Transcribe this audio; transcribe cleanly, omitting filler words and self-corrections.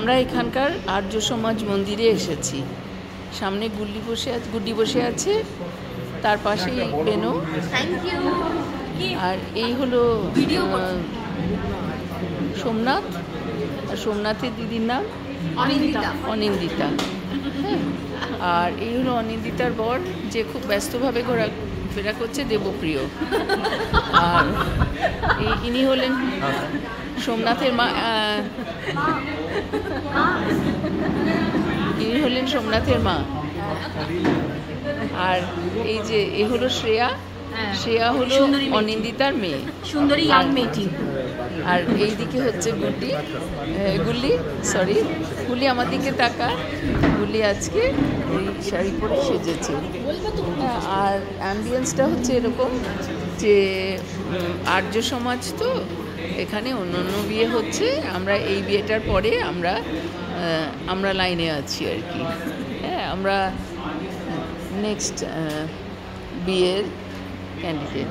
আমরা এখানকার আর্য সমাজ মন্দিরে এসেছি। সামনে গুড্ডি বসে আছে, তার পাশেই বেনু। আর এই হলো সোমনাথ, আর সোমনাথের দিদির নাম অনিন্দিতা। হ্যাঁ, আর এই হলো অনিন্দিতার বর, যে খুব ব্যস্তভাবে ঘোরাফেরা করছে, দেবপ্রিয়। আর ইনি হলেন সোমনাথের মা, ইনি হলেন সোমনাথের মা। আর এই যে এ হলো শ্রেয়া, শ্রেয়া হলো অনিন্দিতার মেয়ে, সুন্দরী ইয়াং মেয়েটি। আর এইদিকে হচ্ছে গুলি আমার দিকে তাকা। গুলি আজকে এই শাড়ি পরে সেজেছে। আর অ্যাম্বিয়েন্সটা হচ্ছে এরকম যে আর্য সমাজ, তো এখানে অন্য বিয়ে হচ্ছে। আমরা এই বিয়েটার পরে আমরা লাইনে আছি আর কি। হ্যাঁ, আমরা নেক্সট বিয়ের ক্যান্ডিডেট।